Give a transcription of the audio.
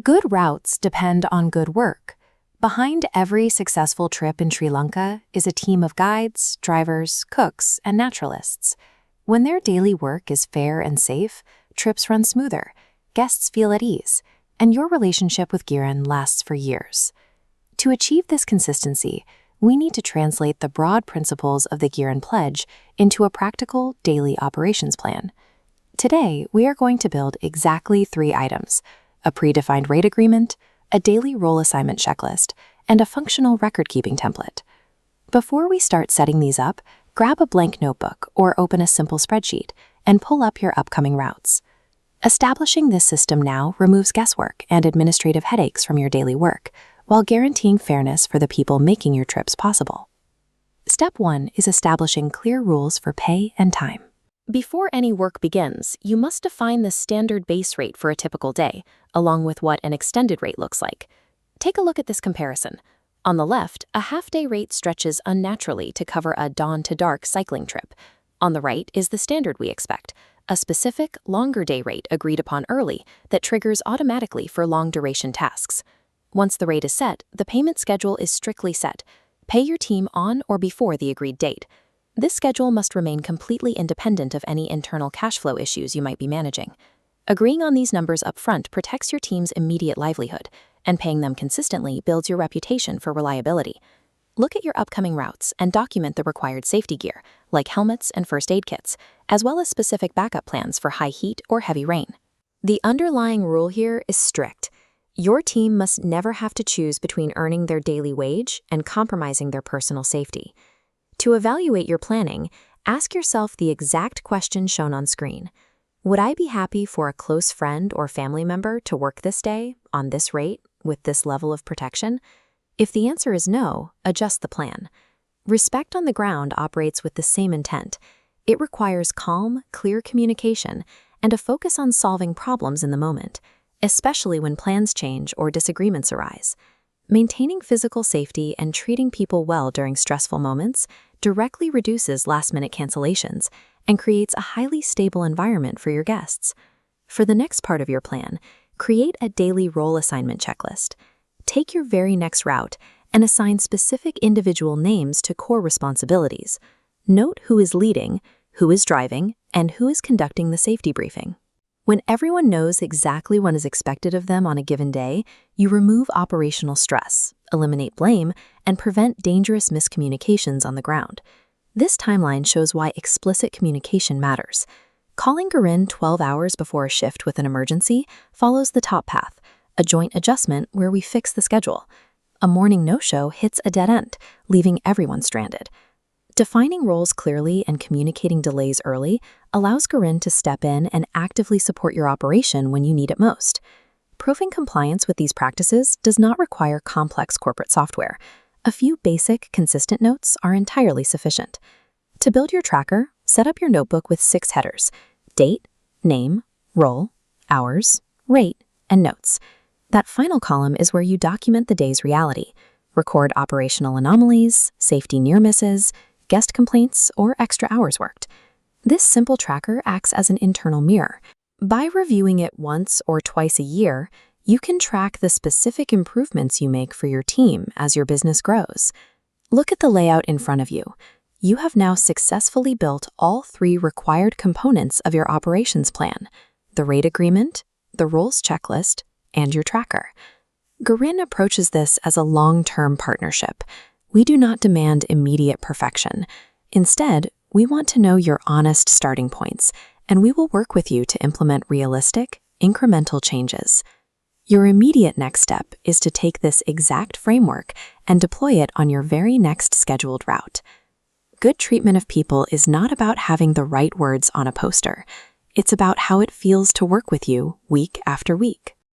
Good routes depend on good work. Behind every successful trip in Sri Lanka is a team of guides, drivers, cooks, and naturalists. When their daily work is fair and safe, trips run smoother, guests feel at ease, and your relationship with Girin lasts for years. To achieve this consistency, we need to translate the broad principles of the Girin Pledge into a practical daily operations plan. Today, we are going to build exactly 3 items: a predefined rate agreement, a daily role assignment checklist, and a functional record-keeping template. Before we start setting these up, grab a blank notebook or open a simple spreadsheet and pull up your upcoming routes. Establishing this system now removes guesswork and administrative headaches from your daily work, while guaranteeing fairness for the people making your trips possible. Step 1 is establishing clear rules for pay and time. Before any work begins, you must define the standard base rate for a typical day, along with what an extended rate looks like. Take a look at this comparison. On the left, a half-day rate stretches unnaturally to cover a dawn-to-dark cycling trip. On the right is the standard we expect, a specific, longer day rate agreed upon early that triggers automatically for long-duration tasks. Once the rate is set, the payment schedule is strictly set. Pay your team on or before the agreed date. This schedule must remain completely independent of any internal cash flow issues you might be managing. Agreeing on these numbers up front protects your team's immediate livelihood, and paying them consistently builds your reputation for reliability. Look at your upcoming routes and document the required safety gear, like helmets and first aid kits, as well as specific backup plans for high heat or heavy rain. The underlying rule here is strict. Your team must never have to choose between earning their daily wage and compromising their personal safety. To evaluate your planning, ask yourself the exact question shown on screen. Would I be happy for a close friend or family member to work this day, on this rate, with this level of protection? If the answer is no, adjust the plan. Respect on the ground operates with the same intent. It requires calm, clear communication and a focus on solving problems in the moment, especially when plans change or disagreements arise. Maintaining physical safety and treating people well during stressful moments directly reduces last-minute cancellations and creates a highly stable environment for your guests. For the next part of your plan, create a daily role assignment checklist. Take your very next route and assign specific individual names to core responsibilities. Note who is leading, who is driving, and who is conducting the safety briefing. When everyone knows exactly what is expected of them on a given day, you remove operational stress, eliminate blame, and prevent dangerous miscommunications on the ground. This timeline shows why explicit communication matters. Calling Girin 12 hours before a shift with an emergency follows the top path, a joint adjustment where we fix the schedule. A morning no-show hits a dead end, leaving everyone stranded. Defining roles clearly and communicating delays early allows Girin to step in and actively support your operation when you need it most. Proving compliance with these practices does not require complex corporate software. A few basic, consistent notes are entirely sufficient. To build your tracker, set up your notebook with 6 headers: date, name, role, hours, rate, and notes. That final column is where you document the day's reality, record operational anomalies, safety near misses, guest complaints, or extra hours worked. This simple tracker acts as an internal mirror. By reviewing it once or twice a year, you can track the specific improvements you make for your team as your business grows. Look at the layout in front of you. You have now successfully built all 3 required components of your operations plan: the rate agreement, the roles checklist, and your tracker. Girin approaches this as a long-term partnership. We do not demand immediate perfection. Instead, we want to know your honest starting points, and we will work with you to implement realistic, incremental changes. Your immediate next step is to take this exact framework and deploy it on your very next scheduled route. Good treatment of people is not about having the right words on a poster. It's about how it feels to work with you week after week.